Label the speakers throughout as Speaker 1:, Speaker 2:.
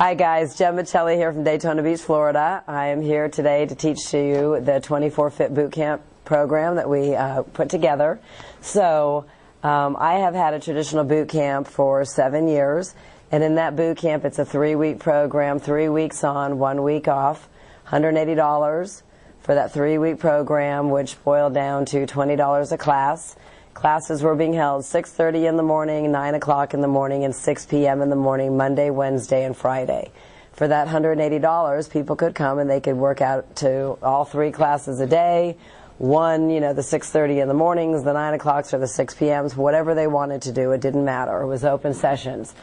Speaker 1: Hi guys, Jen Michelli here from Daytona Beach, Florida. I am here today to teach to you the 24 Fit Boot Camp program that we put together. So I have had a traditional boot camp for 7 years, and in that boot camp it's a 3-week program, 3 weeks on, 1 week off, $180 for that 3-week program, which boiled down to $20 a class. Classes were being held 6:30 in the morning, 9 o'clock in the morning, and 6 p.m. in the morning, Monday, Wednesday, and Friday. For that $180, people could come and they could work out to all 3 classes a day. One, the 6:30 in the mornings, the 9 o'clocks, or the 6 p.m.s, whatever they wanted to do. It didn't matter. It was open sessions.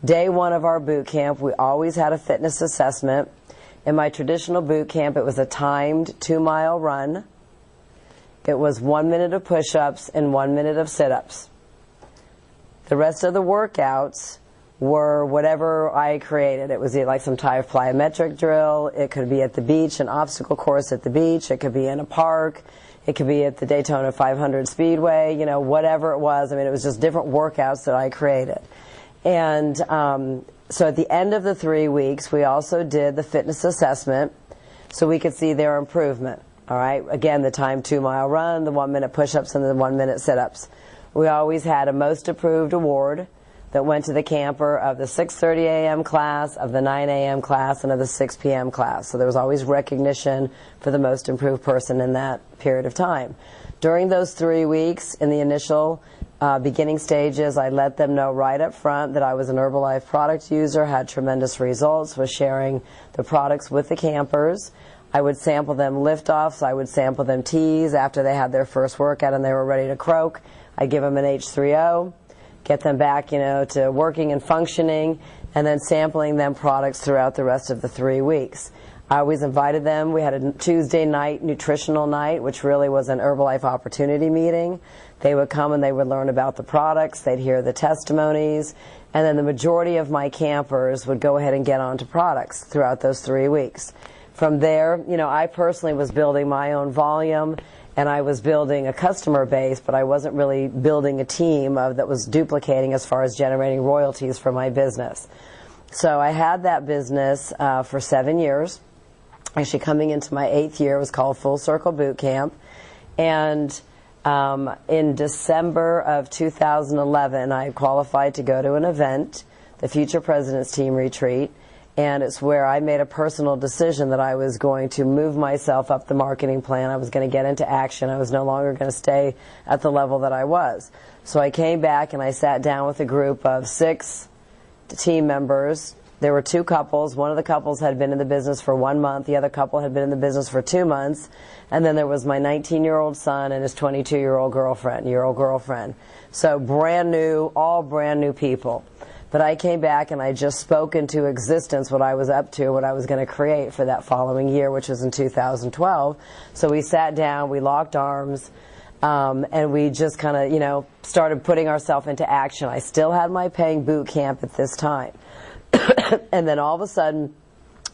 Speaker 1: Day 1 of our boot camp, we always had a fitness assessment. In my traditional boot camp, it was a timed 2-mile run. It was 1 minute of push-ups and 1 minute of sit-ups. The rest of the workouts were whatever I created. It was like some type of plyometric drill. It could be at the beach, an obstacle course at the beach. It could be in a park. It could be at the Daytona 500 Speedway, whatever it was. I mean, it was just different workouts that I created. And so at the end of the 3 weeks, we also did the fitness assessment so we could see their improvement. All right, again, the timed 2-mile run, the 1 minute push-ups, and the 1 minute sit-ups. We always had a most approved award that went to the camper of the 6:30 a.m. class, of the 9 a.m. class, and of the 6 p.m. class. So there was always recognition for the most improved person in that period of time. During those 3 weeks, in the initial beginning stages, I let them know right up front that I was an Herbalife product user, had tremendous results, was sharing the products with the campers. I would sample them lift-offs, I would sample them teas after they had their first workout and they were ready to croak. I'd give them an H3O, get them back, to working and functioning, and then sampling them products throughout the rest of the 3 weeks. I always invited them. We had a Tuesday night nutritional night, which really was an Herbalife opportunity meeting. They would come and they would learn about the products, they'd hear the testimonies, and then the majority of my campers would go ahead and get onto products throughout those 3 weeks. From there, I personally was building my own volume, and I was building a customer base, but I wasn't really building a team that was duplicating as far as generating royalties for my business. So I had that business for 7 years. Actually, coming into my 8th year, it was called Full Circle Boot Camp. And in December of 2011, I qualified to go to an event, the Future President's Team Retreat. And it's where I made a personal decision that I was going to move myself up the marketing plan. I was going to get into action. I was no longer going to stay at the level that I was. So I came back and I sat down with a group of 6 team members. There were 2 couples. One of the couples had been in the business for 1 month. The other couple had been in the business for 2 months. And then there was my 19-year-old son and his 22-year-old girlfriend. So brand new, all brand new people. But I came back and I just spoke into existence what I was up to, what I was going to create for that following year, which was in 2012. So we sat down, we locked arms, and we just kind of, started putting ourselves into action. I still had my paying boot camp at this time. And then all of a sudden,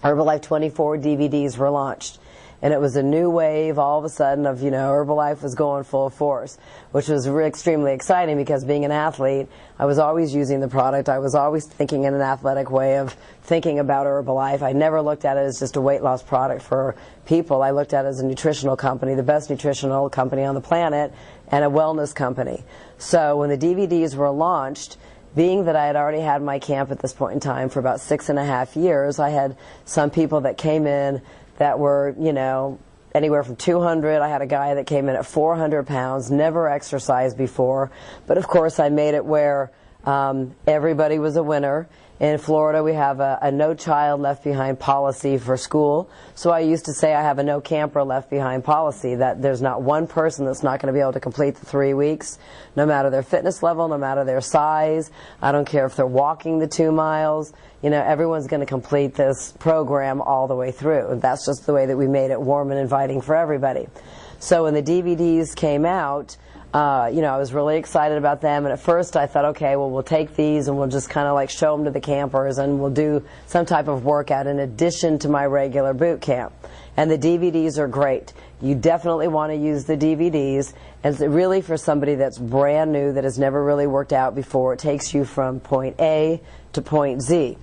Speaker 1: Herbalife 24 DVDs were launched. And it was a new wave all of a sudden of, Herbalife was going full force, which was extremely exciting because being an athlete, I was always using the product. I was always thinking in an athletic way of thinking about Herbalife. I never looked at it as just a weight loss product for people. I looked at it as a nutritional company, the best nutritional company on the planet, and a wellness company. So when the DVDs were launched, being that I had already had my camp at this point in time for about 6.5 years, I had some people that came in that were, anywhere from 200. I had a guy that came in at 400 pounds, never exercised before. But of course, I made it where everybody was a winner. In Florida, we have a no child left behind policy for school. So I used to say I have a no camper left behind policy, that there's not one person that's not going to be able to complete the 3 weeks, no matter their fitness level, no matter their size. I don't care if they're walking the 2 miles. Everyone's going to complete this program all the way through. And that's just the way that we made it warm and inviting for everybody. So when the DVDs came out, I was really excited about them, and at first I thought, okay, well, we'll take these and we'll just kind of like show them to the campers and we'll do some type of workout in addition to my regular boot camp. And the DVDs are great. You definitely want to use the DVDs, and it's really for somebody that's brand new, that has never really worked out before. It takes you from point A to point Z.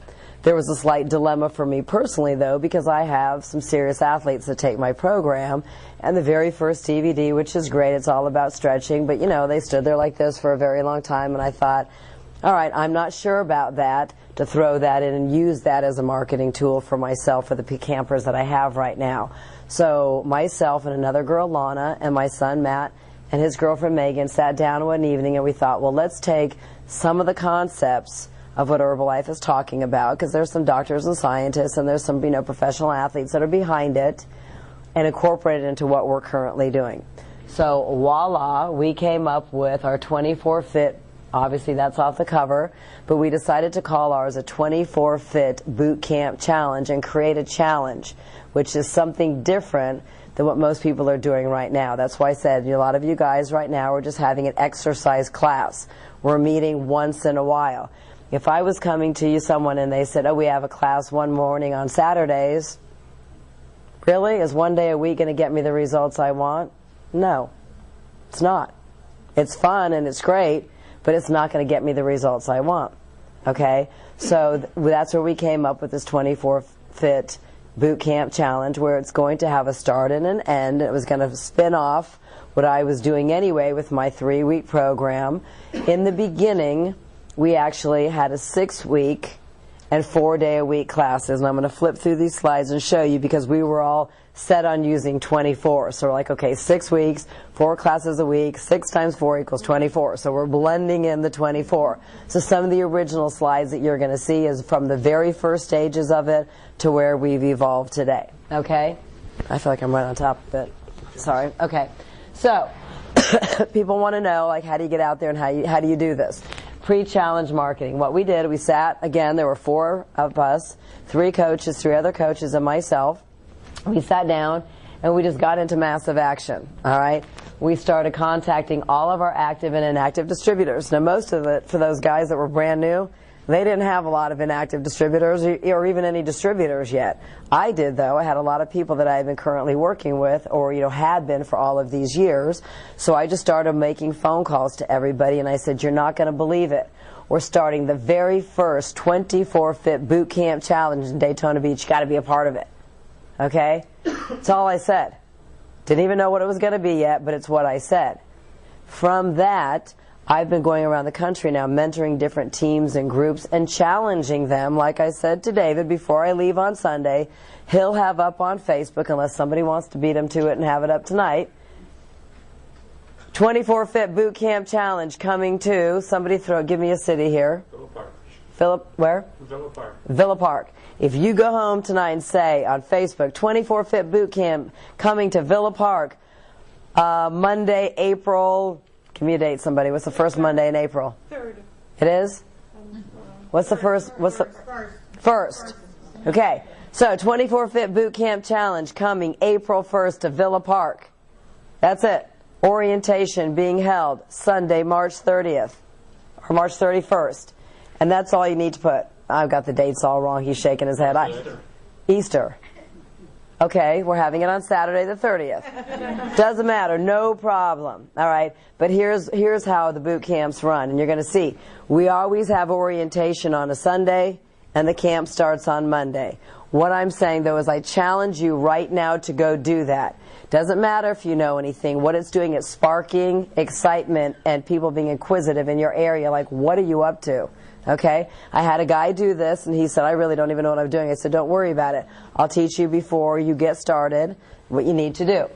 Speaker 1: There was a slight dilemma for me personally, though, because I have some serious athletes that take my program, and the very first DVD, which is great, it's all about stretching, but, you know, they stood there like this for a very long time, and I thought, all right, I'm not sure about that, to throw that in and use that as a marketing tool for myself, for the campers that I have right now. So myself and another girl, Lana, and my son, Matt, and his girlfriend, Megan, sat down one evening, and we thought, well, let's take some of the concepts of what Herbalife is talking about, because there's some doctors and scientists and there's some, you know, professional athletes that are behind it, and incorporate it into what we're currently doing. So voila, we came up with our 24 Fit. Obviously that's off the cover, but we decided to call ours a 24 Fit Boot Camp Challenge and create a challenge, which is something different than what most people are doing right now. That's why I said, a lot of you guys right now are just having an exercise class. We're meeting once in a while. If I was coming to you, someone, and they said, oh, we have a class one morning on Saturdays, really? Is one day a week going to get me the results I want? No, it's not. It's fun and it's great, but it's not going to get me the results I want. Okay? So that's where we came up with this 24 Fit Boot Camp Challenge, where it's going to have a start and an end. It was going to spin off what I was doing anyway with my 3-week program. In the beginning, we actually had a 6-week and 4-day-a-week classes, and I'm going to flip through these slides and show you, because we were all set on using 24. So we're like, okay, 6 weeks, 4 classes a week, 6 times 4 equals 24. So we're blending in the 24. So some of the original slides that you're going to see is from the very first stages of it to where we've evolved today. Okay? I feel like I'm right on top of it. Sorry. Okay. So people want to know, like, how do you get out there and how do you do this? Pre-challenge marketing. What we did, we sat, again, there were 4 of us, 3 coaches, 3 other coaches, and myself. We sat down and we just got into massive action. All right? We started contacting all of our active and inactive distributors. Now, most of it, for those guys that were brand new, they didn't have a lot of inactive distributors or even any distributors yet. I did, though. I had a lot of people that I had been currently working with, or, you know, had been for all of these years. So I just started making phone calls to everybody, and I said, you're not going to believe it. We're starting the very first 24 Fit Boot Camp Challenge in Daytona Beach. You got to be a part of it. Okay? That's all I said. Didn't even know what it was going to be yet, but it's what I said. From that, I've been going around the country now mentoring different teams and groups and challenging them, like I said to David before I leave on Sunday. He'll have up on Facebook, unless somebody wants to beat him to it and have it up tonight, 24 Fit Boot Camp Challenge coming to, somebody give me a city here.
Speaker 2: Villa Park.
Speaker 1: Where?
Speaker 2: Villa Park.
Speaker 1: Villa Park. If you go home tonight and say on Facebook, 24 Fit Boot Camp coming to Villa Park, Monday, April... Give me a date, somebody. What's the first Monday in April?
Speaker 3: 3rd.
Speaker 1: It is? What's the first? What's the first? Okay. So 24 Fit Boot Camp Challenge coming April 1st to Villa Park. That's it. Orientation being held Sunday, March 30th or March 31st. And that's all you need to put. I've got the dates all wrong. He's shaking his head. Easter. Okay, we're having it on Saturday the 30th. Doesn't matter, no problem. All right, but here's how the boot camps run, and you're going to see. We always have orientation on a Sunday, and the camp starts on Monday. What I'm saying, though, is I challenge you right now to go do that. Doesn't matter if you know anything. What it's doing is sparking excitement and people being inquisitive in your area, like, what are you up to? Okay? I had a guy do this, and he said, I really don't even know what I'm doing. I said, don't worry about it. I'll teach you before you get started what you need to do.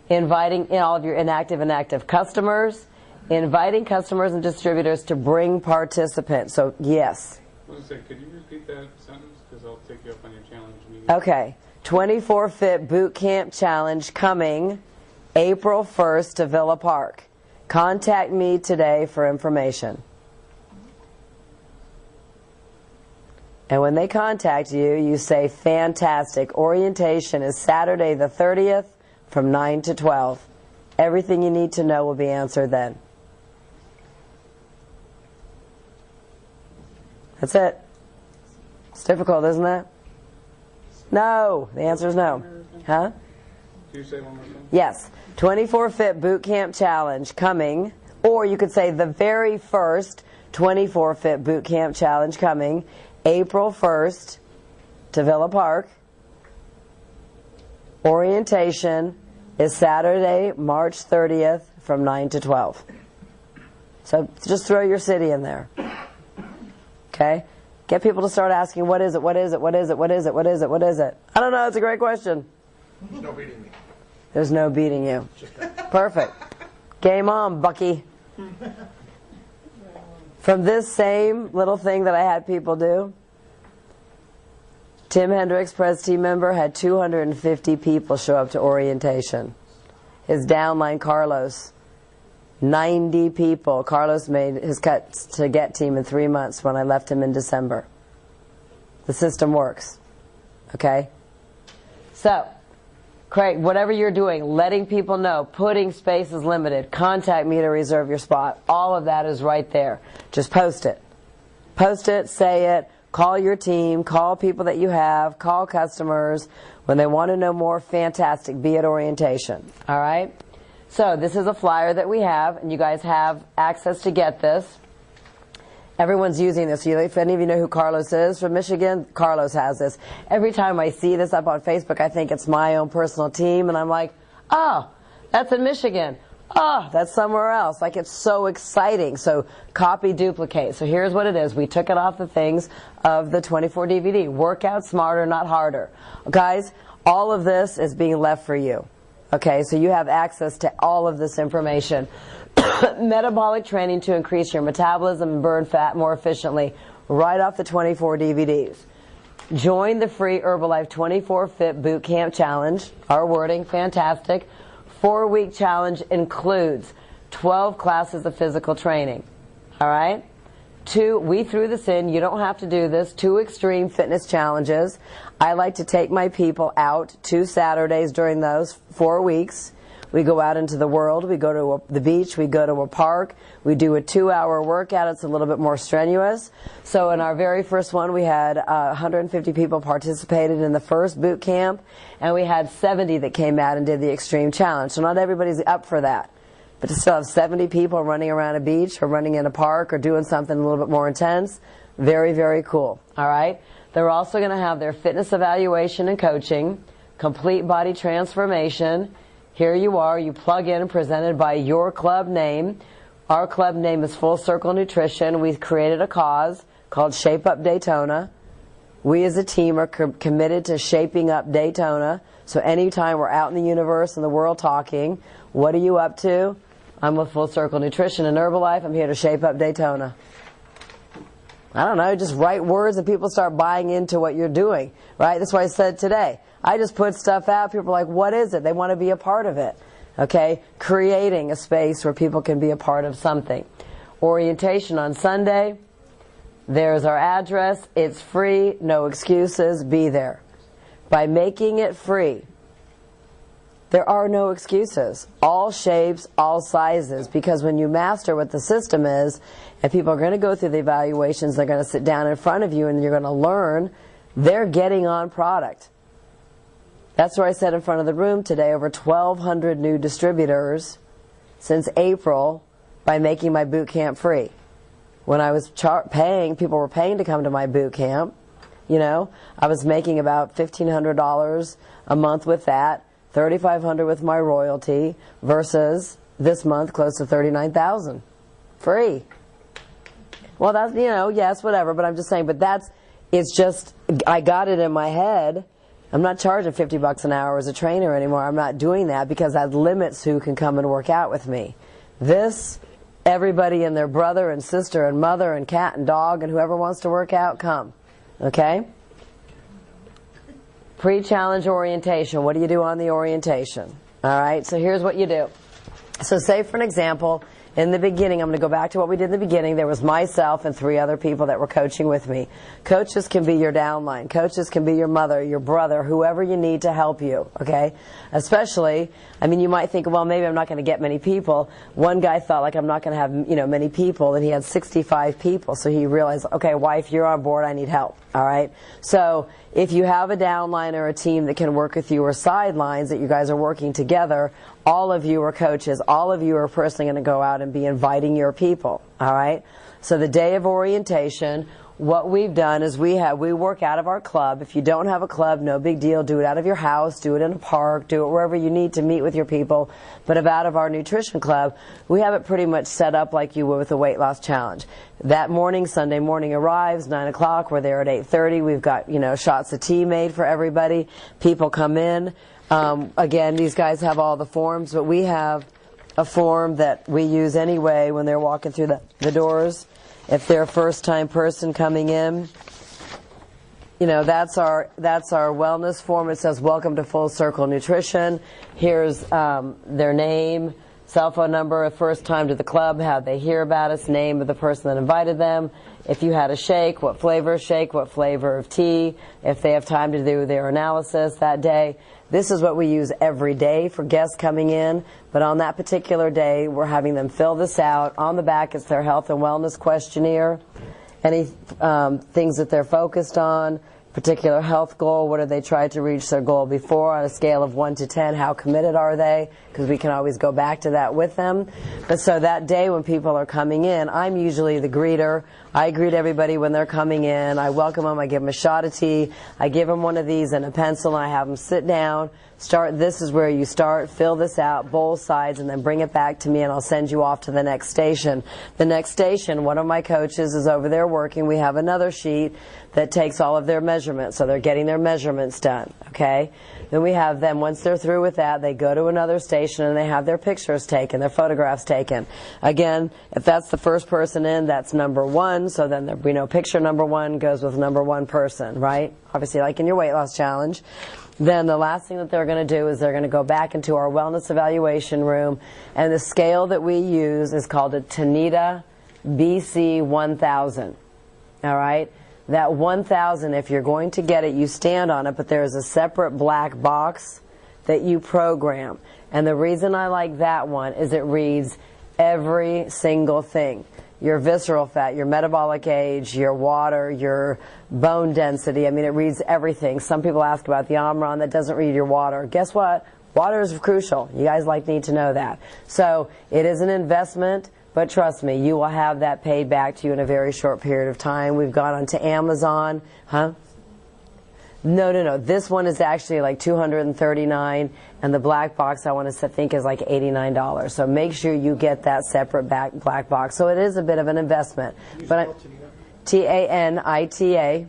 Speaker 1: Inviting in all of your inactive and active customers, inviting customers and distributors to bring participants. So, yes.
Speaker 2: I was going to say, could you repeat that sentence? Because I'll take you up on your challenge meeting.
Speaker 1: Okay. 24 Fit Boot Camp Challenge coming April 1st to Villa Park. Contact me today for information. And when they contact you, you say, fantastic. Orientation is Saturday the 30th from 9 to 12. Everything you need to know will be answered then. That's it. It's difficult, isn't it? No. The answer is no. Huh?
Speaker 2: Can you say one more time?
Speaker 1: Yes. 24 Fit Boot Camp Challenge coming, or you could say the very first 24 Fit Boot Camp Challenge coming April 1st to Villa Park. Orientation is Saturday, March 30th from 9 to 12. So just throw your city in there. Okay? Get people to start asking, what is it, what is it, what is it, what is it, what is it, what is it? I don't know, it's a great question.
Speaker 3: There's no beating me.
Speaker 1: There's no beating you. Perfect. Game on, Bucky. From this same little thing that I had people do, Tim Hendricks, Pres team member, had 250 people show up to orientation. His downline, Carlos, 90 people. Carlos made his cut to get team in 3 months when I left him in December. The system works. Okay? So, Craig, whatever you're doing, letting people know, putting spaces limited, contact me to reserve your spot, all of that is right there. Just post it. Post it, say it, call your team, call people that you have, call customers. When they want to know more, fantastic, be at orientation. All right? So this is a flyer that we have, and you guys have access to get this. Everyone's using this. If any of you know who Carlos is from Michigan, Carlos has this. Every time I see this up on Facebook, I think it's my own personal team, and I'm like, oh, that's in Michigan. Oh, that's somewhere else. Like, it's so exciting. So copy, duplicate. So here's what it is. We took it off the things of the 24 DVD. Work out smarter, not harder. Guys, all of this is being left for you. Okay, so you have access to all of this information. Metabolic training to increase your metabolism and burn fat more efficiently, right off the 24 DVDs. Join the free Herbalife 24 Fit Boot Camp Challenge. Our wording, fantastic. 4-week challenge includes 12 classes of physical training. All right? 2, we threw this in. You don't have to do this. 2 extreme fitness challenges. I like to take my people out 2 Saturdays during those 4 weeks. We go out into the world. We go to the beach. We go to a park. We do a 2-hour workout. It's a little bit more strenuous. So in our very first one, we had 150 people participated in the first boot camp, and we had 70 that came out and did the extreme challenge. So not everybody's up for that. But to still have 70 people running around a beach or running in a park or doing something a little bit more intense, very, very cool. All right? They're also going to have their fitness evaluation and coaching, complete body transformation. Here you are. You plug in, presented by your club name. Our club name is Full Circle Nutrition. We've created a cause called Shape Up Daytona. We as a team are committed to shaping up Daytona. So anytime we're out in the universe and the world talking, what are you up to? I'm with Full Circle Nutrition and Herbalife. I'm here to shape up Daytona. I don't know, just write words and people start buying into what you're doing, right? That's why I said today. I just put stuff out. People are like, what is it? They want to be a part of it, okay? Creating a space where people can be a part of something. Orientation on Sunday. There's our address. It's free, no excuses. Be there. By making it free, there are no excuses. All shapes, all sizes, because when you master what the system is, and people are going to go through the evaluations, they're going to sit down in front of you and you're going to learn, they're getting on product. That's where I said in front of the room today, over 1,200 new distributors since April by making my boot camp free. When I was paying, people were paying to come to my boot camp. You know, I was making about $1,500 a month with that. $3,500 with my royalty versus this month close to $39,000 free. Well, that's, you know, yes, whatever, but I'm just saying, but that's, it's just, I got it in my head. I'm not charging $50 an hour as a trainer anymore. I'm not doing that because that limits who can come and work out with me. This, everybody and their brother and sister and mother and cat and dog and whoever wants to work out, come. Okay? Pre-challenge orientation. What do you do on the orientation? All right, so here's what you do. So say, for an example, in the beginning, I'm going to go back to what we did in the beginning. There was myself and 3 other people that were coaching with me. Coaches can be your downline. Coaches can be your mother, your brother, whoever you need to help you, okay? Especially, I mean, you might think, well, maybe I'm not going to get many people. One guy thought, like, I'm not going to have, you know, many people, and he had 65 people. So he realized, okay, wife, you're on board. I need help, all right? So if you have a downline or a team that can work with you, or sidelines that you guys are working together, all of you are coaches. All of you are personally going to go out and be inviting your people, all right? So the day of orientation, what we've done is we work out of our club. If you don't have a club, no big deal. Do it out of your house. Do it in a park. Do it wherever you need to meet with your people. But out of our nutrition club, we have it pretty much set up like you would with a weight loss challenge. That morning, Sunday morning arrives, 9 o'clock. We're there at 8:30. We've got, shots of tea made for everybody. People come in. Again, these guys have all the forms, but we have a form that we use anyway when they're walking through the doors. If they're a first-time person coming in, that's our wellness form. It says, "Welcome to Full Circle Nutrition." Here's their name, cell phone number, first time to the club, how they hear about us, name of the person that invited them. If you had a shake, what flavor of shake, what flavor of tea, if they have time to do their analysis that day. This is what we use every day for guests coming in, but on that particular day, we're having them fill this out. On the back, it's their health and wellness questionnaire, any things that they're focused on, particular health goal, what have they tried to reach their goal before on a scale of 1 to 10, how committed are they, because we can always go back to that with them. But so that day when people are coming in, I'm usually the greeter. I greet everybody when they're coming in. I welcome them. I give them a shot of tea. I give them one of these and a pencil, and I have them sit down. This is where you start, fill this out, both sides, and then bring it back to me, and I'll send you off to the next station. The next station, one of my coaches is over there working. We have another sheet that takes all of their measurements, so they're getting their measurements done, okay? Then we have them, once they're through with that, they go to another station and they have their pictures taken, their photographs taken. Again, if that's the first person in, that's number one, so then picture number one goes with number one person, right? Obviously, like in your weight loss challenge. Then the last thing that they're going to do is they're going to go back into our wellness evaluation room, and the scale that we use is called a Tanita BC 1000. All right? That 1000, if you're going to get it, you stand on it, but there's a separate black box that you program. And the reason I like that one is it reads every single thing. Your visceral fat, your metabolic age, your water, your bone density. I mean, it reads everything. Some people ask about the Omron that doesn't read your water. Guess what? Water is crucial. You guys need to know that. So it is an investment, but trust me, you will have that paid back to you in a very short period of time. We've gone onto Amazon. No. This one is actually like $239, and the black box I want to think is like $89. So make sure you get that separate black box. So it is a bit of an investment. But Tanita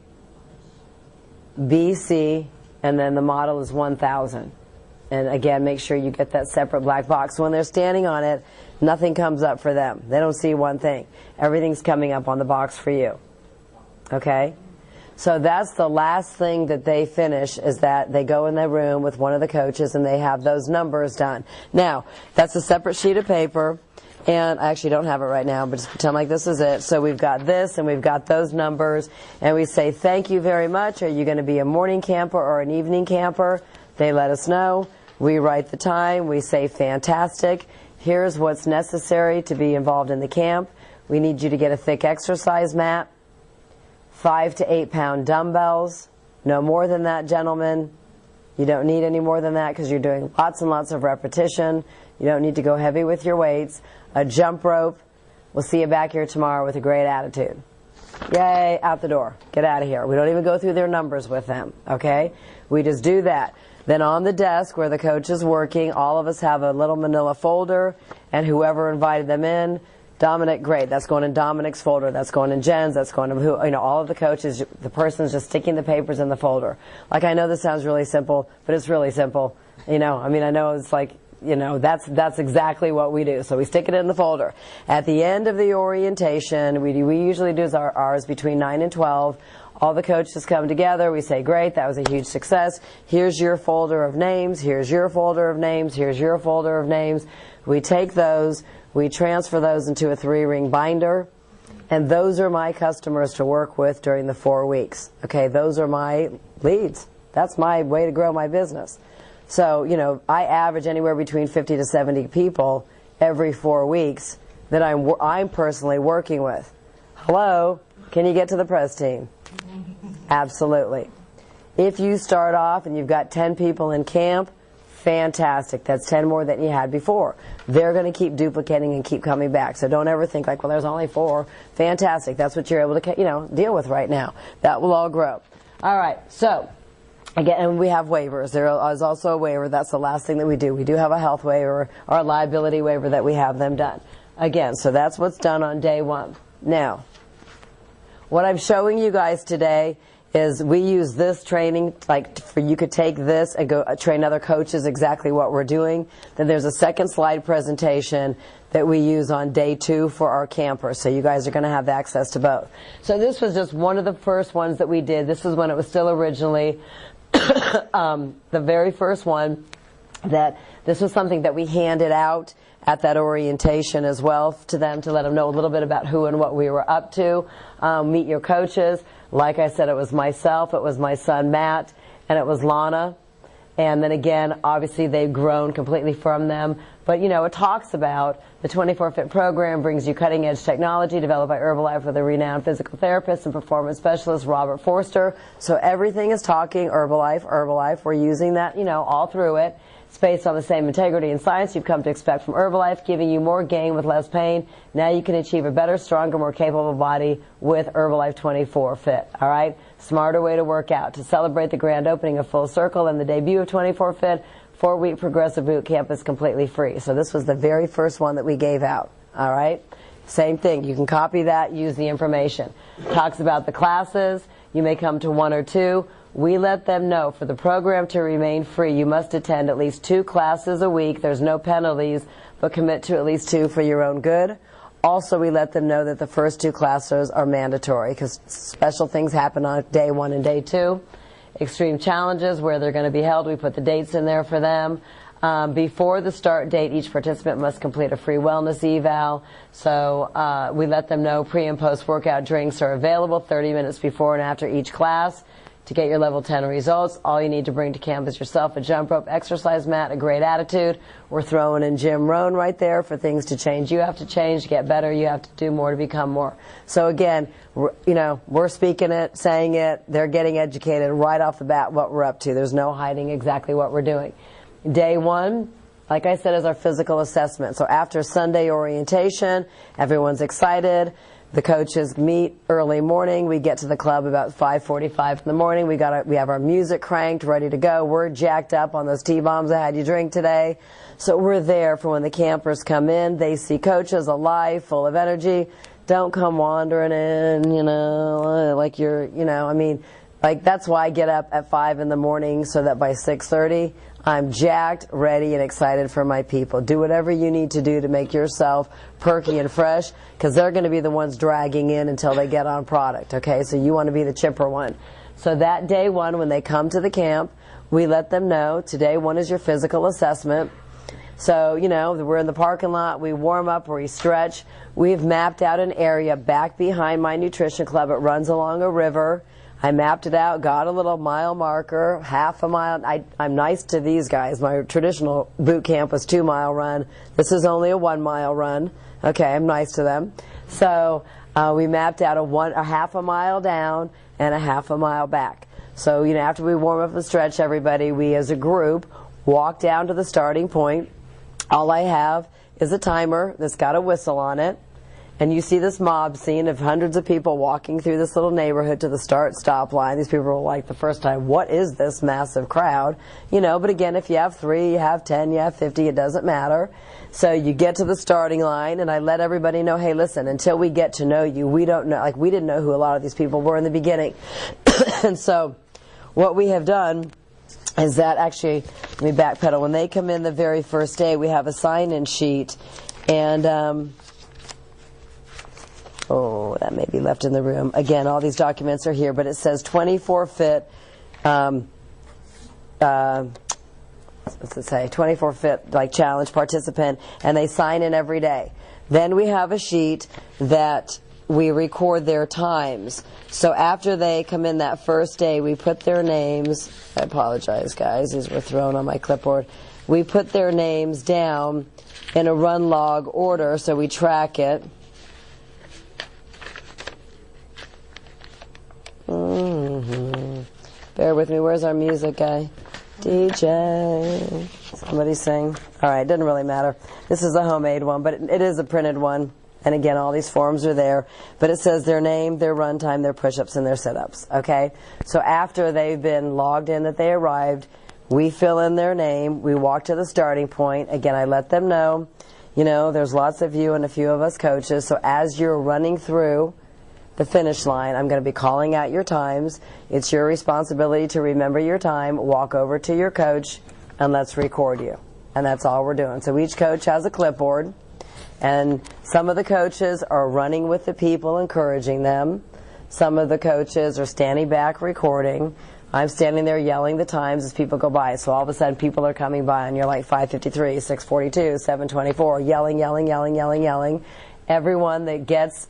Speaker 1: BC, and then the model is 1000. And again, make sure you get that separate black box. When they're standing on it, nothing comes up for them. They don't see one thing. Everything's coming up on the box for you. Okay? So that's the last thing that they finish, is that they go in their room with one of the coaches and they have those numbers done. Now, that's a separate sheet of paper, and I actually don't have it right now, but just pretend like this is it. So we've got this and we've got those numbers, and we say, thank you very much. Are you going to be a morning camper or an evening camper? They let us know. We write the time. We say, fantastic. Here's what's necessary to be involved in the camp. We need you to get a thick exercise mat, 5 to 8 pound dumbbells. No more than that, gentlemen. You don't need any more than that because you're doing lots and lots of repetition. You don't need to go heavy with your weights. A jump rope. We'll see you back here tomorrow with a great attitude. Yay, out the door. Get out of here. We don't even go through their numbers with them, okay? We just do that. Then on the desk where the coach is working, all of us have a little manila folder, and whoever invited them in, Dominic, great. That's going in Dominic's folder. That's going in Jen's. That's going to all of the coaches. The person's just sticking the papers in the folder. Like, I know this sounds really simple, but it's really simple. I know it's like, that's exactly what we do. So we stick it in the folder. At the end of the orientation, we usually do ours between 9 and 12. All the coaches come together. We say, great, that was a huge success. Here's your folder of names. Here's your folder of names. Here's your folder of names. We take those. We transfer those into a 3-ring binder, and those are my customers to work with during the 4 weeks. Okay, those are my leads. That's my way to grow my business. So, I average anywhere between 50 to 70 people every 4 weeks that I'm personally working with. Hello, can you get to the press team? Absolutely. If you start off and you've got 10 people in camp, Fantastic. That's 10 more than you had before. They're going to keep duplicating and keep coming back. So don't ever think like, well, there's only 4. Fantastic. That's what you're able to, deal with right now. That will all grow. All right. So, again, and we have waivers. There is also a waiver. That's the last thing that we do. We do have a health waiver or a liability waiver that we have them done. Again, so that's what's done on day 1. Now, what I'm showing you guys today is we use this training, like for you could take this and go train other coaches exactly what we're doing. Then there's a second slide presentation that we use on day 2 for our campers. So you guys are going to have access to both. So this was just one of the first ones that we did. This was when it was still originally the very first one. That this was something that we handed out at that orientation as well to them, to let them know a little bit about who and what we were up to. Meet your coaches. Like I said, it was myself, it was my son Matt, and it was Lana. And then again, obviously they've grown completely from them. But it talks about the 24 Fit program brings you cutting edge technology developed by Herbalife with a renowned physical therapist and performance specialist, Robert Forster. So everything is talking Herbalife. We're using that, all through it. It's based on the same integrity and science you've come to expect from Herbalife, giving you more gain with less pain. Now you can achieve a better, stronger, more capable body with Herbalife 24 Fit. All right? Smarter way to work out. To celebrate the grand opening of Full Circle and the debut of 24 Fit, 4-week progressive boot camp is completely free. So this was the very first one that we gave out. All right? Same thing. You can copy that, use the information. Talks about the classes. You may come to 1 or 2. We let them know for the program to remain free, you must attend at least 2 classes a week. There's no penalties, but commit to at least 2 for your own good. Also, we let them know that the first 2 classes are mandatory because special things happen on day 1 and day 2. Extreme challenges, where they're going to be held, we put the dates in there for them. Before the start date, each participant must complete a free wellness eval. So we let them know pre- and post-workout drinks are available 30 minutes before and after each class. To get your level 10 results, all you need to bring to camp is yourself, a jump rope, exercise mat, a great attitude. We're throwing in Jim Rohn right there for things to change. You have to change to get better. You have to do more to become more. So again, we're speaking it, saying it. They're getting educated right off the bat what we're up to. There's no hiding exactly what we're doing. Day 1, like I said, is our physical assessment. So after Sunday orientation, everyone's excited. The coaches meet early morning. We get to the club about 5:45 in the morning. We have our music cranked, ready to go. We're jacked up on those T-bombs I had you drink today. So we're there for when the campers come in. They see coaches alive, full of energy. Don't come wandering in, like you're, that's why I get up at 5 in the morning so that by 6:30 I'm jacked, ready, and excited for my people. Do whatever you need to do to make yourself perky and fresh, because they're going to be the ones dragging in until they get on product, okay? So you want to be the chipper one. So that day 1, when they come to the camp, we let them know, today 1 is your physical assessment. So, we're in the parking lot, we warm up, we stretch. We've mapped out an area back behind my nutrition club. It runs along a river. I mapped it out, got a little mile marker, half a mile. I'm nice to these guys. My traditional boot camp was 2-mile run. This is only a 1-mile run. Okay, I'm nice to them. So we mapped out a half a mile down and a half a mile back. So, after we warm up and stretch everybody, we as a group walk down to the starting point. All I have is a timer that's got a whistle on it. And you see this mob scene of hundreds of people walking through this little neighborhood to the start-stop line. These people were like the first time, what is this massive crowd? But again, if you have 3, you have 10, you have 50, it doesn't matter. So you get to the starting line, and I let everybody know, hey, listen, until we get to know you, we don't know, we didn't know who a lot of these people were in the beginning. And so what we have done is that actually, let me backpedal. When they come in the very first day, we have a sign-in sheet, and that may be left in the room. Again, all these documents are here, but it says 24 Fit, what's it say? 24 Fit challenge participant, and they sign in every day. Then we have a sheet that we record their times. So after they come in that first day, we put their names. I apologize, guys. These were thrown on my clipboard. We put their names down in a run log order, so we track it. Bear with me. Where's our music guy? DJ. Somebody sing. All right, doesn't really matter. This is a homemade one, but it is a printed one. And again, all these forms are there. But it says their name, their run time, their push-ups, and their sit-ups. Okay? So after they've been logged in that they arrived, we fill in their name. We walk to the starting point. Again, I let them know, you know, there's lots of you and a few of us coaches. So as you're running through the finish line, I'm going to be calling out your times. It's your responsibility to remember your time, walk over to your coach, and let's record you. And that's all we're doing. So each coach has a clipboard, and some of the coaches are running with the people, encouraging them. Some of the coaches are standing back recording. I'm standing there yelling the times as people go by. So all of a sudden people are coming by and you're like 5:53, 6:42, 7:24, yelling, yelling, yelling, yelling, yelling. Everyone that gets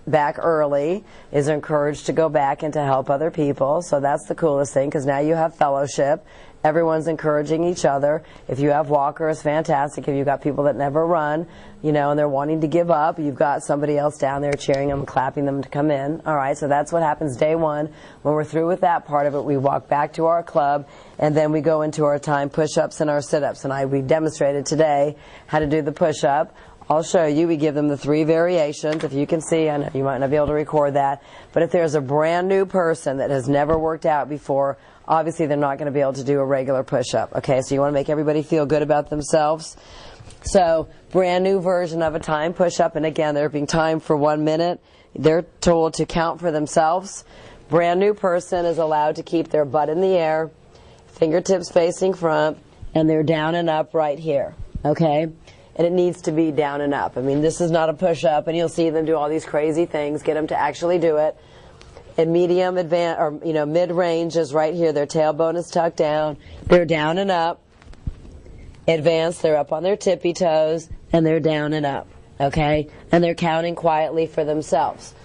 Speaker 1: back early is encouraged to go back and to help other people. So that's the coolest thing, because now you have fellowship. Everyone's encouraging each other. If you have walkers, fantastic. If you've got people that never run, you know, and they're wanting to give up, you've got somebody else down there cheering them, clapping them to come in. All right, so that's what happens day one. When we're through with that part of it, we walk back to our club, and then we go into our time push-ups and our sit-ups. And we demonstrated today how to do the push-up. I'll show you. We give them the 3 variations. If you can see, I know you might not be able to record that, but if there's a brand new person that has never worked out before, obviously they're not going to be able to do a regular push-up. Okay, so you want to make everybody feel good about themselves. So, brand new version of a time push-up, and again, they're being timed for 1 minute. They're told to count for themselves. Brand new person is allowed to keep their butt in the air, fingertips facing front, and they're down and up right here. Okay? And it needs to be down and up. I mean, this is not a push-up, and you'll see them do all these crazy things, get them to actually do it. And medium, mid-range is right here. Their tailbone is tucked down. They're down and up. Advanced, they're up on their tippy toes, and they're down and up. Okay? And they're counting quietly for themselves.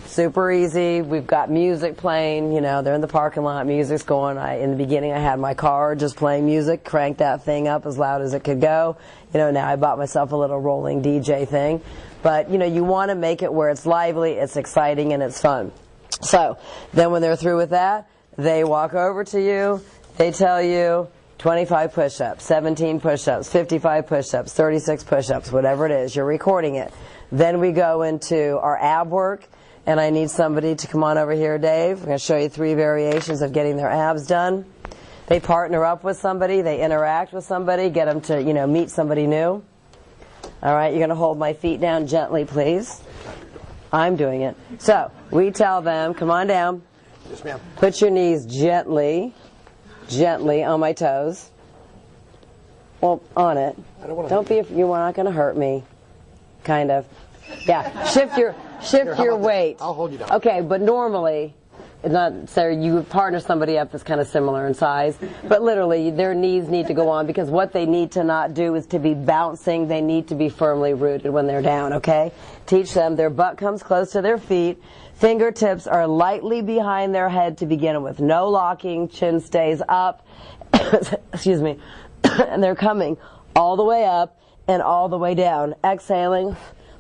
Speaker 1: Super easy. We've got music playing. You know, they're in the parking lot. Music's going. In the beginning, I had my car just playing music. Cranked that thing up as loud as it could go. You know, now I bought myself a little rolling DJ thing. But, you know, you want to make it where it's lively, it's exciting, and it's fun. So, then when they're through with that, they walk over to you. They tell you 25 push-ups, 17 push-ups, 55 push-ups, 36 push-ups, whatever it is. You're recording it. Then we go into our ab work. And I need somebody to come on over here, Dave. I'm going to show you 3 variations of getting their abs done. They partner up with somebody. They interact with somebody. Get them to, you know, meet somebody new. All right, you're going to hold my feet down gently, please. I'm doing it. So, we tell them, come on down.
Speaker 3: Yes, ma'am.
Speaker 1: Put your knees gently on my toes. Well, on it. Don't be, you're not going to hurt me. Kind of. Yeah, shift your weight.
Speaker 3: I'll hold you down.
Speaker 1: Okay, but normally, it's not so you would partner somebody up that's kind of similar in size, but literally their knees need to go on, because what they need to not do is to be bouncing. They need to be firmly rooted when they're down, okay? Teach them their butt comes close to their feet. Fingertips are lightly behind their head to begin with. No locking, chin stays up. Excuse me. And they're coming all the way up and all the way down. Exhaling,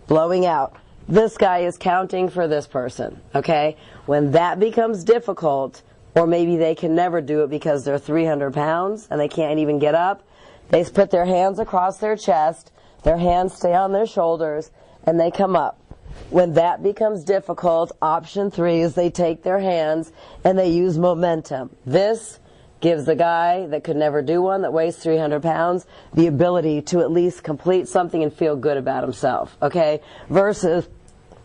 Speaker 1: blowing out. This guy is counting for this person, okay? When that becomes difficult, or maybe they can never do it because they're 300 pounds and they can't even get up, they put their hands across their chest, their hands stay on their shoulders, and they come up. When that becomes difficult, option 3 is they take their hands and they use momentum. This gives the guy that could never do one, that weighs 300 pounds, the ability to at least complete something and feel good about himself, okay? Versus,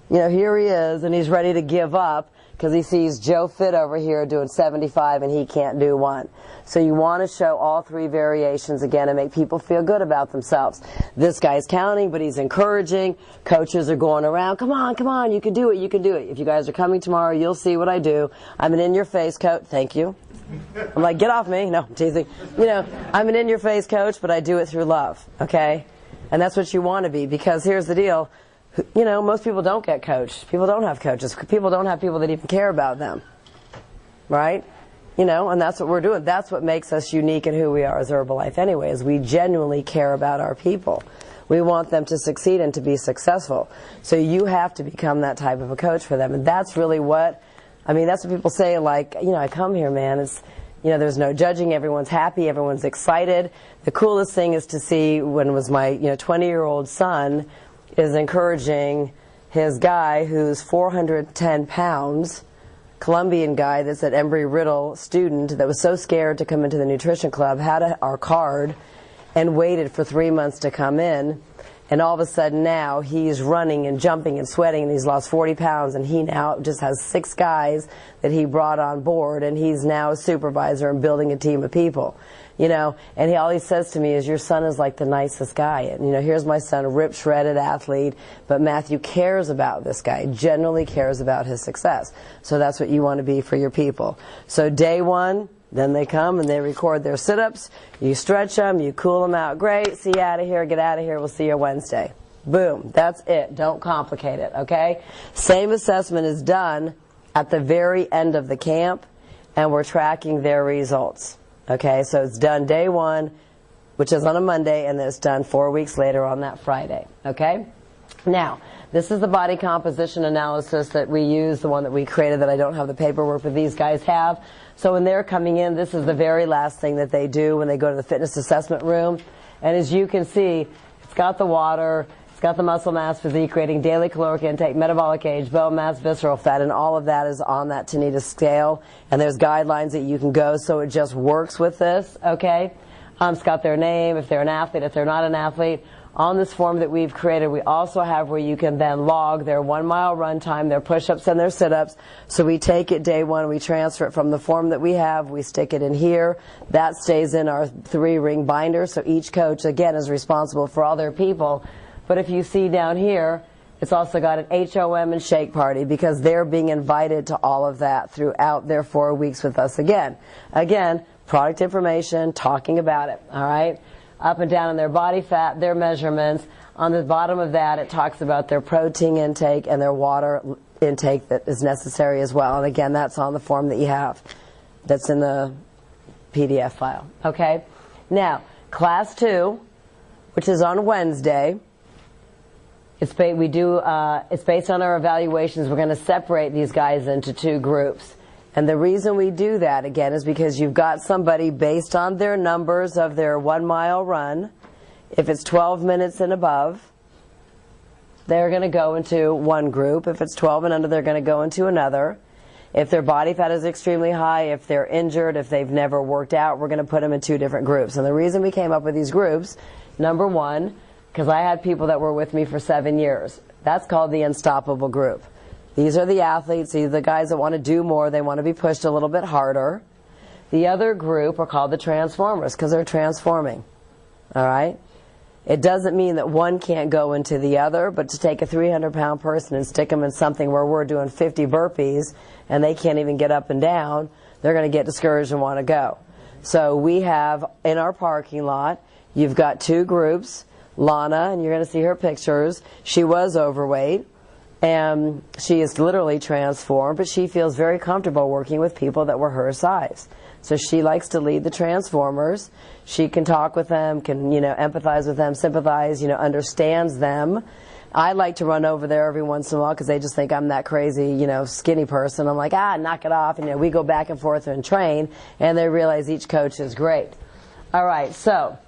Speaker 1: you know, here he is and he's ready to give up because he sees Joe Fit over here doing 75 and he can't do one. So you want to show all 3 variations again and make people feel good about themselves. This guy's counting, but he's encouraging. Coaches are going around, come on, you can do it, you can do it. If you guys are coming tomorrow, you'll see what I do. I'm an in-your-face coach. Thank you. I'm like, get off me. No, I'm teasing. You know, I'm an in-your-face coach, but I do it through love, okay? And that's what you want to be, because here's the deal. You know, most people don't get coached. People don't have coaches. People don't have people that even care about them, right? You know, and that's what we're doing. That's what makes us unique in who we are as Herbalife anyway, is we genuinely care about our people. We want them to succeed and to be successful. So you have to become that type of a coach for them. And that's really what, I mean, that's what people say, like, you know, I come here, man, it's, You know, there's no judging. Everyone's happy. Everyone's excited. The coolest thing is to see when was my 20-year-old son is encouraging his guy who's 410 pounds, Colombian guy that's an Embry-Riddle student that was so scared to come into the nutrition club, had our card, and waited for 3 months to come in. And all of a sudden now he's running and jumping and sweating, and he's lost 40 pounds, and he now just has 6 guys that he brought on board, and he's now a supervisor and building a team of people. You know, and all he says to me is, your son is like the nicest guy. And, you know, here's my son, a ripped, shredded athlete, but Matthew cares about this guy, generally cares about his success. So that's what you want to be for your people. So day 1, then they come and they record their sit-ups. You stretch them, you cool them out. Great, see you out of here, get out of here, we'll see you Wednesday. Boom, that's it. Don't complicate it, okay? Same assessment is done at the very end of the camp, and we're tracking their results. Okay, so it's done day 1, which is on a Monday, and then it's done 4 weeks later on that Friday. Okay? Now, this is the body composition analysis that we use, the one that we created that I don't have the paperwork, but these guys have. So when they're coming in, this is the very last thing that they do when they go to the fitness assessment room. And as you can see, it's got the water, it's got the muscle mass, physique rating, daily caloric intake, metabolic age, bone mass, visceral fat, and all of that is on that Tanita scale. And there's guidelines that you can go, so it just works with this, okay? It's got their name, if they're an athlete, if they're not an athlete. On this form that we've created, we also have where you can then log their 1-mile run time, their push-ups and their sit-ups. So we take it day 1, we transfer it from the form that we have, we stick it in here. That stays in our 3-ring binder, so each coach, again, is responsible for all their people. But if you see down here, it's also got an HOM and shake party because they're being invited to all of that throughout their 4 weeks with us again. Again, product information, talking about it, all right? Up and down in their body fat, their measurements. On the bottom of that, it talks about their protein intake and their water intake that is necessary as well. And again, that's on the form that you have. That's in the PDF file, okay? Now, class 2, which is on Wednesday, it's based on our evaluations. We're going to separate these guys into 2 groups. And the reason we do that, again, is because you've got somebody based on their numbers of their 1-mile run. If it's 12 minutes and above, they're going to go into one group. If it's 12 and under, they're going to go into another. If their body fat is extremely high, if they're injured, if they've never worked out, we're going to put them in 2 different groups. And the reason we came up with these groups, number 1, because I had people that were with me for 7 years. That's called the unstoppable group. These are the athletes, these are the guys that want to do more, they want to be pushed a little bit harder. The other group are called the transformers because they're transforming. All right? It doesn't mean that one can't go into the other, but to take a 300-pound person and stick them in something where we're doing 50 burpees and they can't even get up and down, they're going to get discouraged and want to go. So we have, in our parking lot, you've got 2 groups. Lana, and you're going to see her pictures, she was overweight, and she is literally transformed, but she feels very comfortable working with people that were her size. So she likes to lead the transformers. She can talk with them, can, empathize with them, sympathize, understands them. I like to run over there every once in a while because they just think I'm that crazy, skinny person. I'm like, knock it off. And we go back and forth and train, and they realize each coach is great. All right, so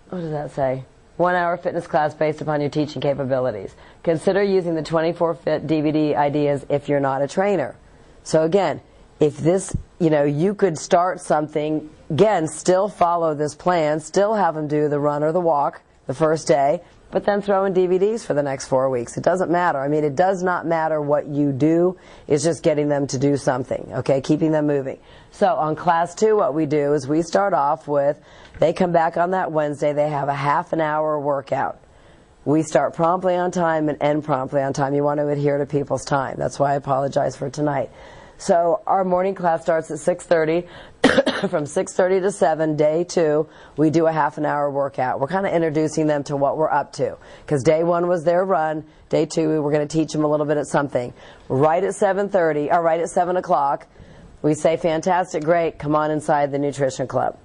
Speaker 1: what does that say? 1-hour fitness class based upon your teaching capabilities. Consider using the 24 Fit DVD ideas if you're not a trainer. So again, if this, you could start something, again, still follow this plan, still have them do the run or the walk the first day, but then throw in DVDs for the next 4 weeks. It doesn't matter. I mean, it does not matter what you do. It's just getting them to do something, okay, keeping them moving. So on class 2, what we do is we start off with, they come back on that Wednesday, they have a half-an-hour workout. We start promptly on time and end promptly on time. You want to adhere to people's time. That's why I apologize for tonight. So our morning class starts at 6:30. From 6:30 to 7, day 2, we do a half-an-hour workout. We're kind of introducing them to what we're up to. Because day 1 was their run. Day 2, we're going to teach them a little bit of something. Right at 7:30, or right at 7 o'clock, we say, fantastic, great, come on inside the nutrition club.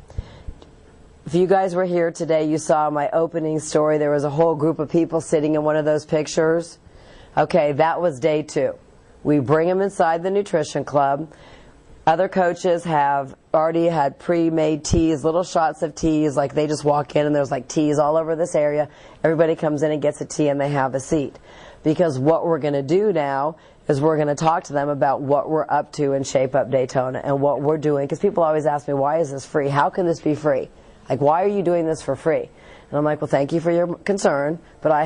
Speaker 1: If you guys were here today, you saw my opening story. There was a whole group of people sitting in one of those pictures. Okay, that was day 2. We bring them inside the nutrition club. Other coaches have already had pre-made teas, little shots of teas, like they just walk in and there's like teas all over this area. Everybody comes in and gets a tea and they have a seat. Because what we're going to do now is we're going to talk to them about what we're up to in Shape Up Daytona and what we're doing. Because people always ask me, why is this free? How can this be free? Like, why are you doing this for free? And I'm like, well, thank you for your concern, but I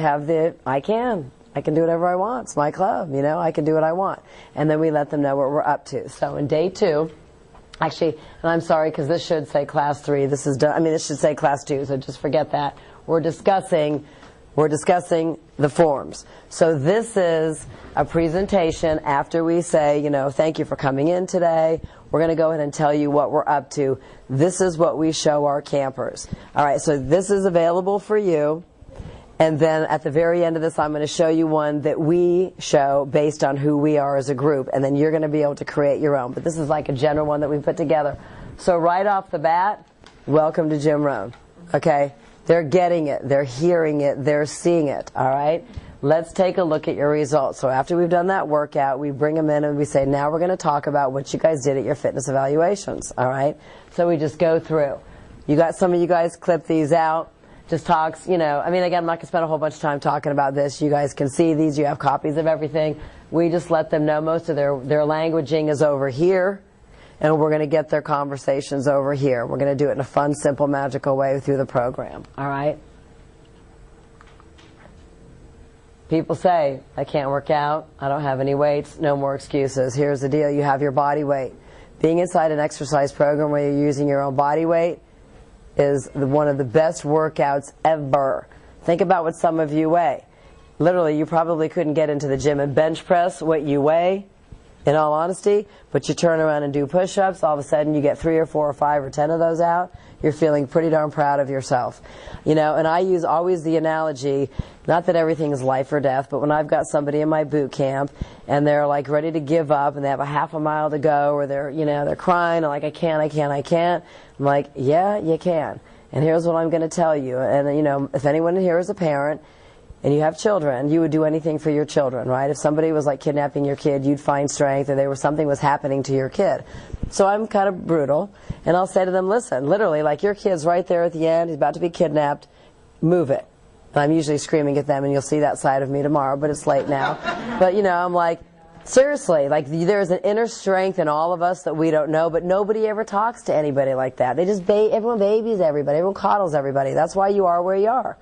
Speaker 1: can do whatever I want. It's my club, you know, I can do what I want. And then we let them know what we're up to. So in day 2, actually, and I'm sorry because this should say class 3. This is done. I mean, this should say class 2, so just forget that. We're discussing the forms. So this is a presentation after we say, you know, thank you for coming in today. We're going to go ahead and tell you what we're up to. This is what we show our campers. All right, so this is available for you. And then at the very end of this, I'm going to show you one that we show based on who we are as a group. And then you're going to be able to create your own. But this is like a general one that we put together. So right off the bat, welcome to Jim Rohn. Okay? They're getting it. They're hearing it. They're seeing it. All right? Let's take a look at your results. So after we've done that workout, we bring them in and we say, now we're going to talk about what you guys did at your fitness evaluations. All right? So we just go through. Some of you guys clip these out. Just talks, you know, I mean, again, I'm not going to spend a whole bunch of time talking about this. You guys can see these. You have copies of everything. We just let them know most of their languaging is over here, and we're going to get their conversations over here. We're going to do it in a fun, simple, magical way through the program. All right? People say, I can't work out. I don't have any weights. No more excuses. Here's the deal. You have your body weight. Being inside an exercise program where you're using your own body weight is one of the best workouts ever. Think about what some of you weigh. Literally, you probably couldn't get into the gym and bench press what you weigh, in all honesty, but you turn around and do push-ups, all of a sudden you get 3 or 4 or 5 or 10 of those out, you're feeling pretty darn proud of yourself. You know, and I use always the analogy, not that everything is life or death, but when I've got somebody in my boot camp and they're like ready to give up and they have a half a mile to go, or they're crying, like, I can't, I'm like, yeah, you can. And here's what I'm going to tell you. And, you know, if anyone here is a parent and you have children, you would do anything for your children, right? If somebody was like kidnapping your kid, you'd find strength, or something was happening to your kid. So I'm kind of brutal, and I'll say to them, listen, literally, like, your kid's right there at the end, he's about to be kidnapped, move it. And I'm usually screaming at them, and you'll see that side of me tomorrow, but it's late now. But, you know, I'm like, seriously, like, there's an inner strength in all of us that we don't know, but nobody ever talks to anybody like that. They just everyone babies everybody, everyone coddles everybody. That's why you are where you are.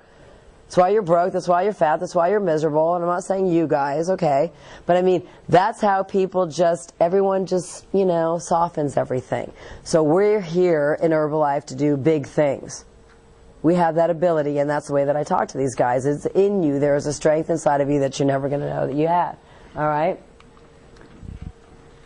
Speaker 1: That's why you're broke, that's why you're fat, that's why you're miserable, and I'm not saying you guys, okay? But I mean, that's how people everyone just, you know, softens everything. So we're here in Herbalife to do big things. We have that ability, and that's the way that I talk to these guys. It's in you. There is a strength inside of you that you're never going to know that you have. All right?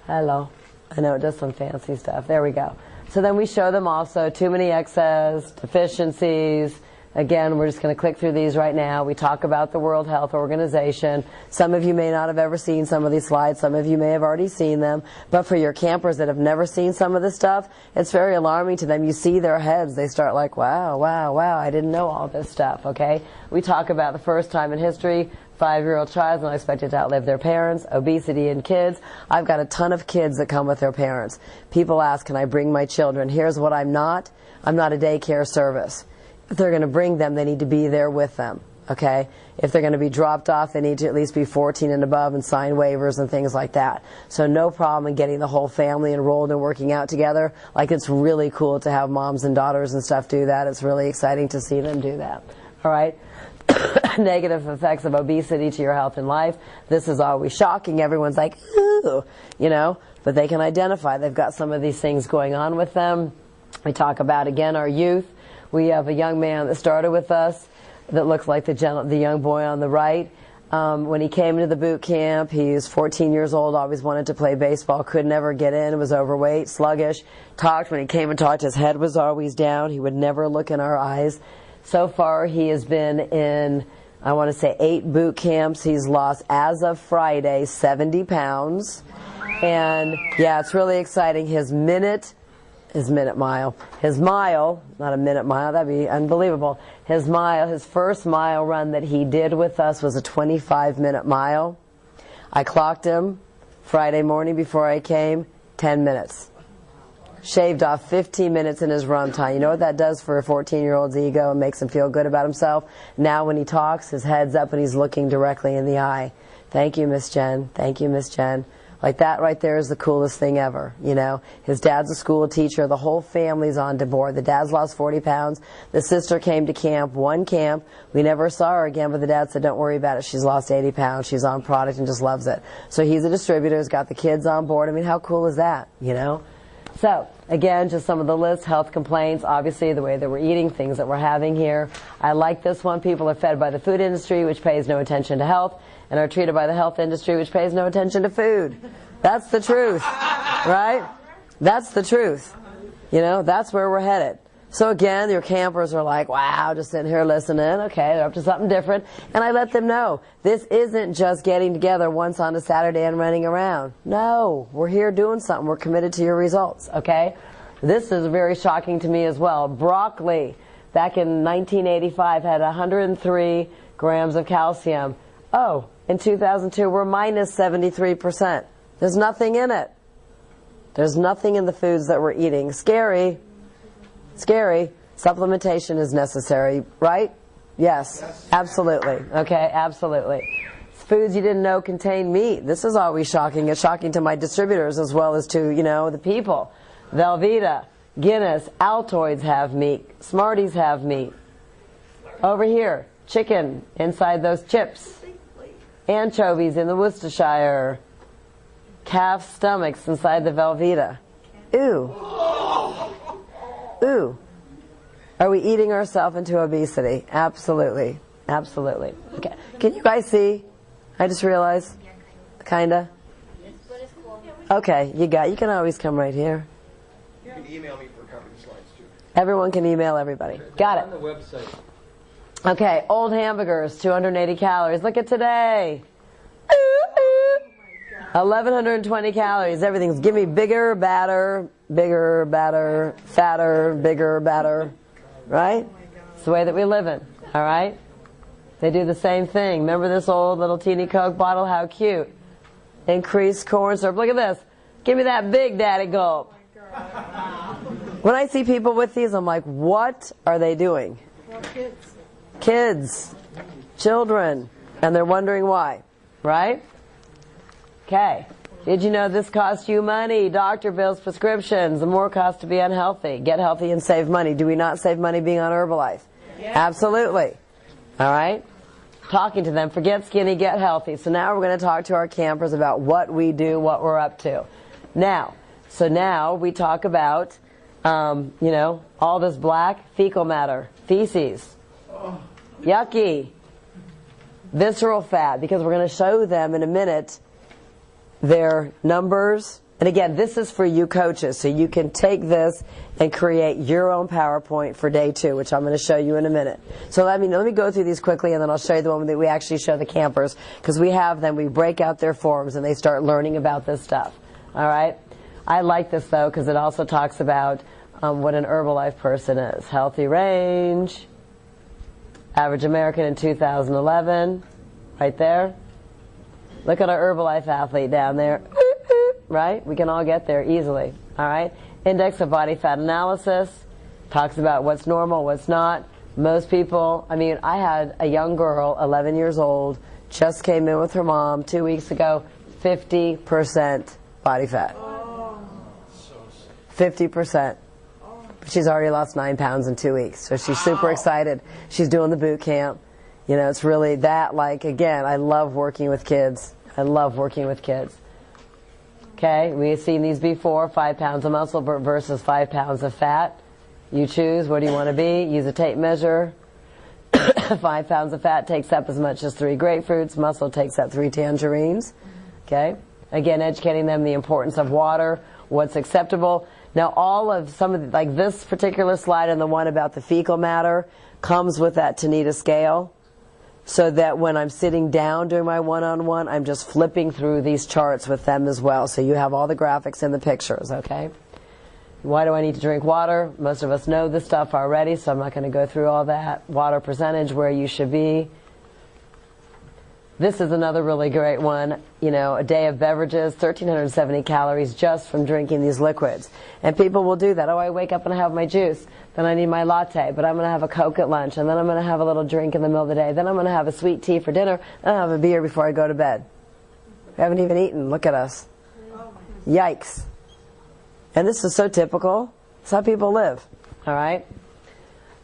Speaker 1: Hello. I know it does some fancy stuff. There we go. So then we show them also too many excess, deficiencies. Again, we're just going to click through these right now. We talk about the World Health Organization. Some of you may not have ever seen some of these slides. Some of you may have already seen them. But for your campers that have never seen some of this stuff, it's very alarming to them. You see their heads. They start like, wow, wow, wow, I didn't know all this stuff, okay? We talk about the first time in history, 5-year-old child not expected to outlive their parents, obesity in kids. I've got a ton of kids that come with their parents. People ask, can I bring my children? Here's what I'm not. I'm not a daycare service. If they're going to bring them, they need to be there with them, okay? If they're going to be dropped off, they need to at least be 14 and above and sign waivers and things like that. So no problem in getting the whole family enrolled and working out together. Like, it's really cool to have moms and daughters and stuff do that. It's really exciting to see them do that, all right? Negative effects of obesity to your health and life. This is always shocking. Everyone's like, ooh, you know, but they can identify. They've got some of these things going on with them. We talk about, again, our youth. We have a young man that started with us that looks like the young boy on the right. When he came into the boot camp, he's 14 years old, always wanted to play baseball, could never get in, was overweight, sluggish. When he came and talked, his head was always down. He would never look in our eyes. So far, he has been in, I want to say, 8 boot camps. He's lost, as of Friday, 70 pounds. And, yeah, it's really exciting. His mile, not a minute mile, that'd be unbelievable. His first mile run that he did with us was a 25-minute mile. I clocked him Friday morning before I came, 10 minutes. Shaved off 15 minutes in his run time. You know what that does for a 14-year-old's ego and makes him feel good about himself? Now when he talks, his head's up and he's looking directly in the eye. Thank you, Miss Jen. Thank you, Miss Jen. Like that right there is the coolest thing ever, you know. His dad's a school teacher. The whole family's on board. The dad's lost 40 pounds. The sister came to camp, one camp. We never saw her again, but the dad said, don't worry about it. She's lost 80 pounds. She's on product and just loves it. So he's a distributor. He's got the kids on board. I mean, how cool is that, you know? So, again, just some of the lists, health complaints, obviously the way that we're eating, things that we're having here. I like this one. People are fed by the food industry, which pays no attention to health, and are treated by the health industry, which pays no attention to food. That's the truth, right? That's the truth. You know, that's where we're headed. So again, your campers are like, wow, just sitting here listening. Okay, they're up to something different. And I let them know, this isn't just getting together once on a Saturday and running around. No, we're here doing something. We're committed to your results, okay? This is very shocking to me as well. Broccoli, back in 1985, had 103 grams of calcium. Oh, in 2002, we're minus 73%. There's nothing in it. There's nothing in the foods that we're eating. Scary. Scary. Supplementation is necessary, right? Yes, absolutely. Okay, absolutely. Foods you didn't know contain meat. This is always shocking. It's shocking to my distributors as well as to, you know, the people. Velveeta, Guinness, Altoids have meat. Smarties have meat. Over here, chicken inside those chips. Anchovies in the Worcestershire. Calf stomachs inside the Velveeta. Ooh. Ooh. Are we eating ourselves into obesity? Absolutely. Absolutely. Okay. Can you guys see? I just realized. Kinda. Okay, you can always come right here.
Speaker 3: You can email me for copy of the slides too.
Speaker 1: Everyone can email everybody. Got it.
Speaker 2: On the website.
Speaker 1: Okay, old hamburgers, 280 calories. Look at today. 1,120 calories. Everything's give me bigger, badder, fatter, bigger, badder. Right? It's the way that we live in. All right? They do the same thing. Remember this old little teeny Coke bottle? How cute. Increased corn syrup. Look at this. Give me that big daddy gulp. When I see people with these, I'm like, what are they doing? Kids. Children. And they're wondering why. Right? Okay. Did you know this costs you money? Doctor bills, prescriptions. The more cost to be unhealthy. Get healthy and save money. Do we not save money being on Herbalife? Yeah. Absolutely. All right? Talking to them. Forget skinny, get healthy. So now we're going to talk to our campers about what we do, what we're up to. Now we talk about, you know, all this black fecal matter, feces. Yucky. Visceral fat. Because we're going to show them in a minute their numbers. And again, this is for you coaches, so you can take this and create your own PowerPoint for day 2, which I'm going to show you in a minute. So let me go through these quickly, and then I'll show you the one that we actually show the campers, because we have them, we break out their forms, and they start learning about this stuff. All right? I like this, though, because it also talks about what an Herbalife person is. Healthy range, average American in 2011, right there. Look at our Herbalife athlete down there. Right? We can all get there easily. All right? Index of body fat analysis talks about what's normal, what's not. Most people, I mean, I had a young girl, 11 years old, just came in with her mom 2 weeks ago, 50% body fat. 50%. She's already lost 9 pounds in 2 weeks, so she's super excited. She's doing the boot camp. You know, it's really that, like, again, I love working with kids. I love working with kids. Okay, we've seen these before, 5 pounds of muscle versus 5 pounds of fat. You choose, what do you want to be? Use a tape measure. 5 pounds of fat takes up as much as 3 grapefruits. Muscle takes up 3 tangerines. Okay, again, educating them the importance of water, what's acceptable. Now, all of some of like this particular slide and the one about the fecal matter comes with that Tanita scale. So that when I'm sitting down doing my one-on-one, I'm just flipping through these charts with them as well. So you have all the graphics and the pictures, okay? Why do I need to drink water? Most of us know this stuff already, so I'm not going to go through all that. Water percentage, where you should be. This is another really great one. You know, a day of beverages, 1,370 calories just from drinking these liquids. And people will do that. Oh, I wake up and I have my juice. Then I need my latte. But I'm going to have a Coke at lunch. And then I'm going to have a little drink in the middle of the day. Then I'm going to have a sweet tea for dinner. Then I'll have a beer before I go to bed. We haven't even eaten. Look at us. Yikes. And this is so typical. It's how people live. All right?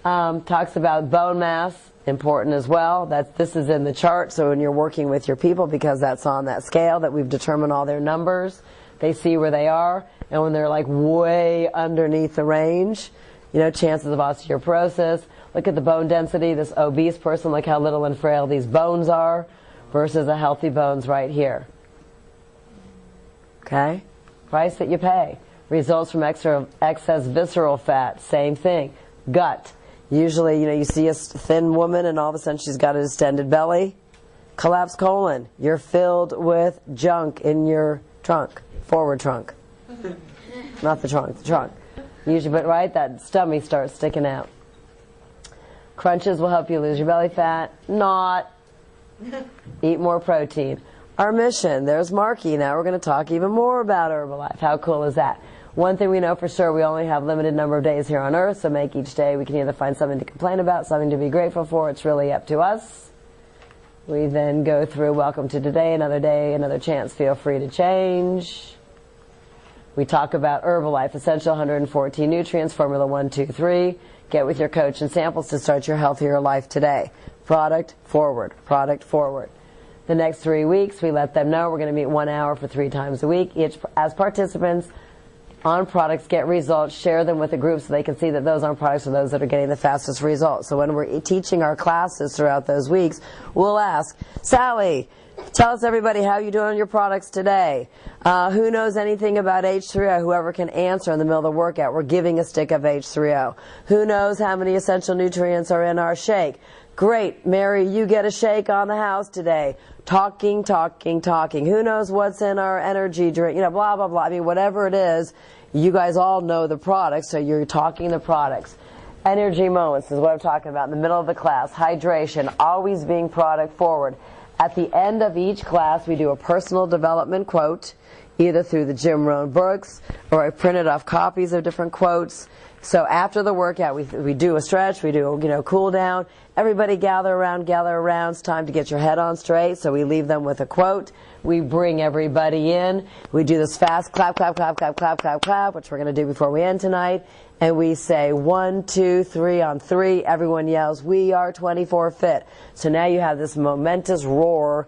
Speaker 1: Talks about bone mass. Important as well. This is in the chart, so when you're working with your people, because that's on that scale that we've determined all their numbers, they see where they are, and when they're like way underneath the range, you know, chances of osteoporosis. Look at the bone density. This obese person, look how little and frail these bones are versus a healthy bones right here. Okay? Price that you pay. Results from excess visceral fat, same thing. Gut. Usually, you know, you see a thin woman and all of a sudden she's got a distended belly. Collapsed colon. You're filled with junk in your trunk. Forward trunk. Not the trunk, the trunk. Usually, but right, that stomach starts sticking out. Crunches will help you lose your belly fat. Not. Eat more protein. Our mission. There's Marky. Now we're going to talk even more about Herbalife. How cool is that? One thing we know for sure, we only have limited number of days here on Earth, so make each day we can either find something to complain about, something to be grateful for. It's really up to us. We then go through welcome to today, another chance, feel free to change. We talk about Herbalife, essential 114 nutrients, formula 1, 2, 3. Get with your coach and samples to start your healthier life today. Product forward, product forward. The next 3 weeks, we let them know we're going to meet 1 hour for 3 times a week. Each, as participants, on products, get results, share them with the group so they can see that those on products are those that are getting the fastest results. So when we're teaching our classes throughout those weeks, we'll ask, Sally, tell us everybody how you're doing on your products today. Who knows anything about H3O? Whoever can answer in the middle of the workout, we're giving a stick of H3O. Who knows how many essential nutrients are in our shake? Great, Mary, you get a shake on the house today. Talking, talking, talking. Who knows what's in our energy drink? You know, blah, blah, blah. I mean, whatever it is, you guys all know the products, so you're talking the products. Energy moments is what I'm talking about in the middle of the class. Hydration, always being product forward. At the end of each class, we do a personal development quote, either through the Jim Rohn books, or I printed off copies of different quotes. So after the workout, we do a stretch, we do, you know, cool down. Everybody gather around, gather around. It's time to get your head on straight. So we leave them with a quote. We bring everybody in. We do this fast clap, clap, clap, clap, clap, clap, clap, which we're going to do before we end tonight. And we say 1, 2, 3 on 3. Everyone yells, we are 24 fit. So now you have this momentous roar